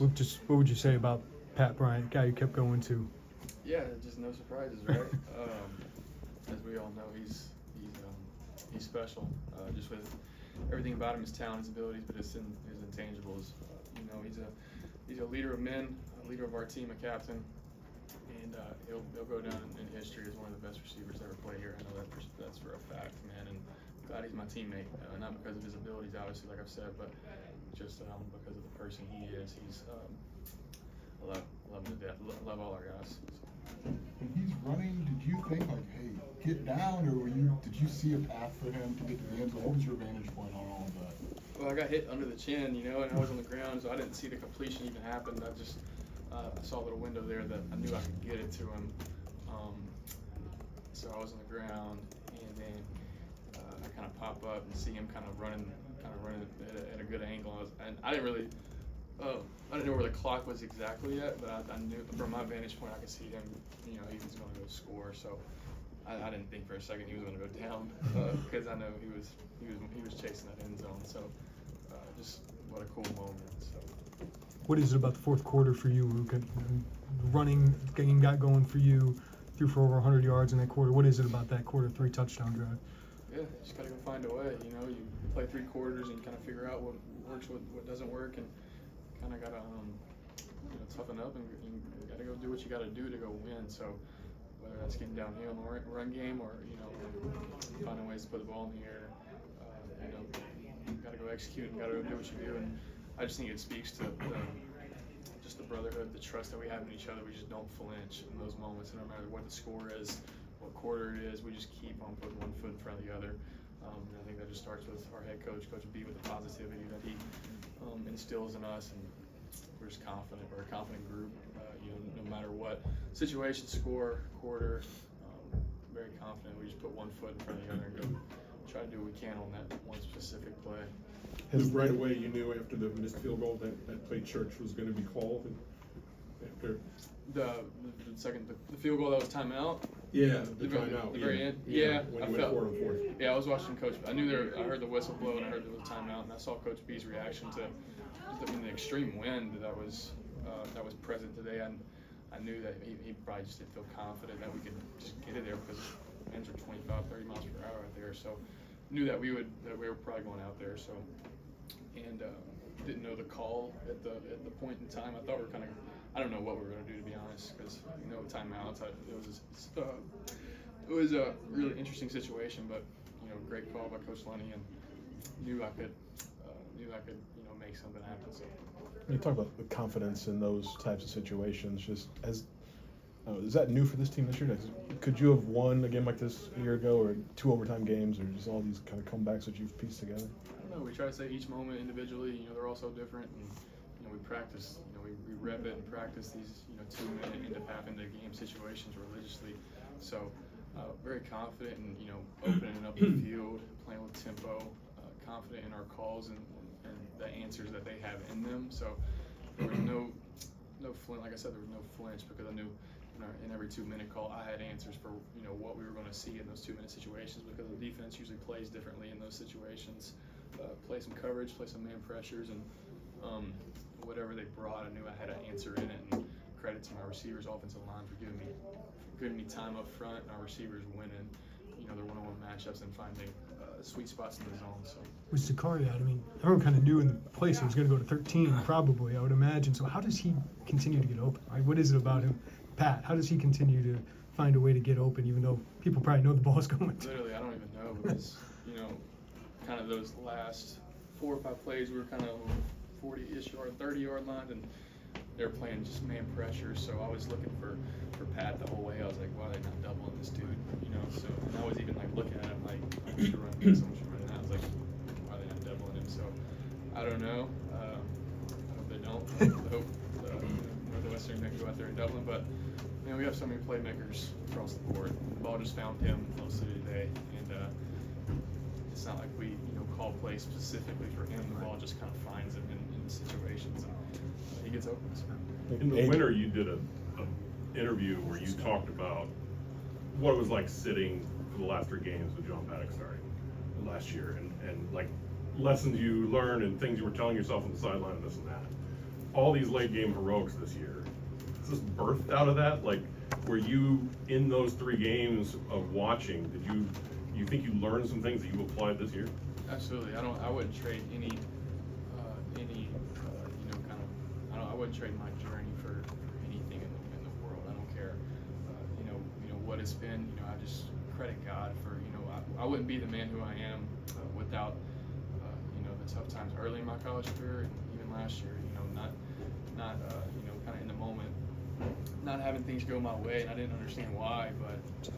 What would you say about Pat Bryant, guy you kept going to? Yeah, just no surprises, right? As we all know, he's special. Just with everything about him, his talent, his abilities, but his intangibles. He's a leader of men, a leader of our team, a captain, and he'll go down in history as one of the best receivers to ever play here. I know that's for a fact, man. And glad he's my teammate, not because of his abilities, obviously, like I've said, but just because of the person he is. He's I love him to death. Love all our guys. When he's running, did you think like, hey, get down, or did you see a path for him to get to the end zone? What was your vantage point on all of that? Well, I got hit under the chin, and I was on the ground, so I didn't see the completion even happen. I just I saw a little window there that I knew I could get it to him. So I was on the ground, and then I kind of pop up and see him kind of running at a good angle. I didn't really. I didn't know where the clock was exactly yet, but I knew from my vantage point I could see him. He was going to go score. So I didn't think for a second he was going to go down because I know he was chasing that end zone. So just what a cool moment. So. What is it about the fourth quarter for you, Luke? Running game got going for you, threw for over 100 yards in that quarter. What is it about that quarter 3 touchdown drive? Yeah, you just got to go find a way. You play 3 quarters and kind of figure out what works, what doesn't work, and kind of got to toughen up and you got to go do what you got to do to go win. So whether that's getting downhill in the run game or finding ways to put the ball in the air, you got to go execute and got to go do what you do. And I just think it speaks to just the brotherhood, the trust that we have in each other. We just don't flinch in those moments, and no matter what the score is, what quarter it is, we just keep on putting one foot in front of the other. And I think that just starts with our head coach, Coach B, with the positivity that he instills in us, and we're just confident. We're a confident group. No matter what situation, score, quarter, very confident. We just put one foot in front of the other and go try to do what we can on that one specific play. Right away, you knew after the missed field goal that play Church was going to be called. After the field goal that was timeout. Yeah, the timeout. The very end. Yeah, when you went 4 on 4. Yeah, I was watching Coach. I heard the whistle blow and I heard there was a timeout, and I saw Coach B's reaction to the extreme wind that was present today. I knew that he probably just didn't feel confident that we could just get it there because winds are 25, 30 miles per hour out there. So knew that we were probably going out there. So and didn't know the call at the point in time. I thought we were kind of. I don't know what we were going to do, to be honest, because timeouts. It was a really interesting situation, but great call by Coach Lenny, and knew I could make something happen. So. You talk about the confidence in those types of situations. Just is that new for this team this year? Could you have won a game like this a year ago, or 2 overtime games, or just all these kind of comebacks that you've pieced together? I don't know. We try to say each moment individually. They're all so different, and we practice. We rep it and practice these 2-minute end of half into game situations religiously. So very confident in opening up the field, playing with tempo, confident in our calls and the answers that they have in them. So there was no flinch. Like I said, there was no flinch because I knew in every 2-minute call I had answers for what we were going to see in those 2-minute situations, because the defense usually plays differently in those situations. Play some coverage, play some man pressures, and whatever they brought, I knew I had an answer in it. And credit to my receivers, offensive line, for giving me time up front, and our receivers winning their one-on-one matchups and finding sweet spots in the zone. So with Zakaria, everyone kind of knew in the place he was going to go to 13, probably, I would imagine. So how does he continue to get open? Right? What is it about him, Pat? How does he continue to find a way to get open, even though people probably know the ball's going to? Literally, I don't even know, because kind of those last 4 or 5 plays, we were kind of 40-ish yard, 30-yard line, and they were playing just man pressure. So I was looking for Pat the whole way. I was like, why are they not doubling this dude? So, and I was even looking at him like, I should run this, I should run that. I was like, why are they not doubling him? So I don't know. I hope they don't. I hope Northwestern can go out there and double him. But we have so many playmakers across the board. The ball just found him mostly today, and it's not like we call plays specifically for him. The ball just kind of finds him in situations, and he gets open. So. In the winter, you did an interview where you talked about what it was like sitting for the last 3 games with John Paddock starting last year, and like lessons you learned and things you were telling yourself on the sideline and this and that. all these late game heroics this year, is this birthed out of that? Like, were you in those 3 games of watching, did you think you learned some things that you applied this year? Absolutely. I wouldn't trade any I wouldn't trade my journey for anything in the world. I don't care, what it's been. I just credit God for, I wouldn't be the man who I am without, the tough times early in my college career and even last year. Not kind of in the moment, not having things go my way, and I didn't understand why, but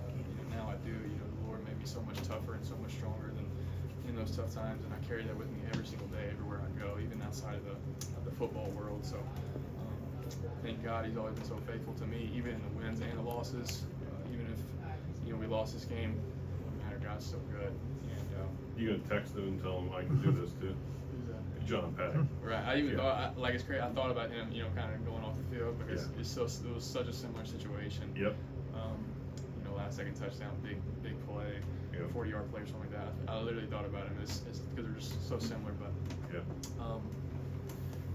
now I do. The Lord made me so much tougher and so much stronger than in those tough times, and I carry that with me every single day, everywhere I go, even outside of the football world. So thank God He's always been so faithful to me, even in the wins and the losses. Even if we lost this game, no matter, God's so good. And You gonna text him and tell him I can do this too? who's that? John Pack. Right. I even Yeah. thought, like, it's crazy. I thought about him, kind of going off the field because Yeah. it was such a similar situation. Yep. Last second touchdown, big play, Yeah. 40-yard play or something like that. I literally thought about him because they're just so similar, but Yeah.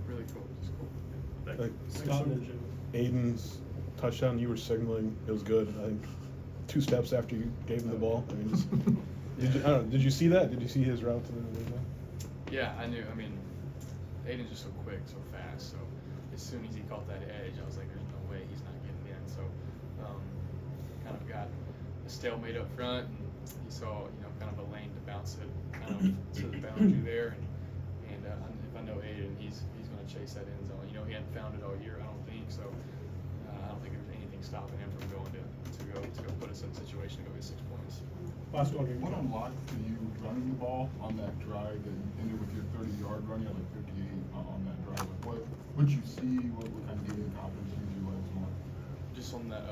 really cool. Just cool. Thanks. Like, Scott, Aiden's touchdown, you were signaling, it was good. I think 2 steps after you gave him the ball. I mean, just, I don't know, did you see that? Did you see his route to the end? Yeah, I knew. I mean, Aiden's just so quick, so fast. So as soon as he caught that edge, I was like, "There's no way he's not getting in." So kind of got a stalemate up front, and he saw kind of a lane to bounce it kind of to the boundary there. And if I know Aiden, he's going to chase that end zone. He hadn't found it all year, I don't think. So I don't think there was anything stopping him from going to go put us in a situation to go get 6 points. last one. What unlocked for you running the ball on that drive that ended with your 30-yard run? You had like 58 on that drive. Like, what did you see? What kind of gave you the confidence to use your legs more? Just on that.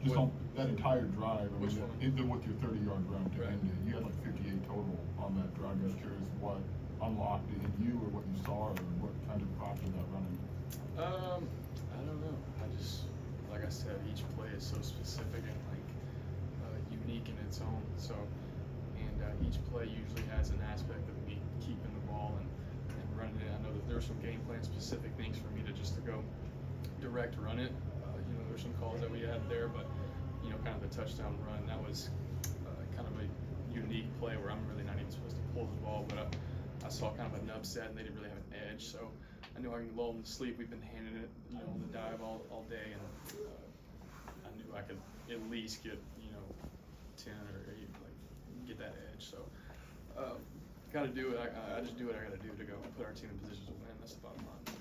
Just on that entire drive, I Which mean, one? ended with your 30-yard run to Right. end it. You had like 58 total on that drive. I was curious what unlocked it in you, or what you saw, or what kind of prompted that running. I don't know. Like I said, each play is so specific and unique in its own. So, and each play usually has an aspect of me keeping the ball and running it. I know that there were some game plan specific things for me to go direct run it. There's some calls that we had there, but kind of the touchdown run, that was kind of a unique play where I'm really not even supposed to pull the ball, but I saw kind of an upset and they didn't really have an edge, so I knew I can lull them to sleep. We've been handing it, on the dive all day, and I knew I could at least get 10 or 8, get that edge. So got to do it. I just do what I got to do to go put our team in positions to win. That's the bottom line.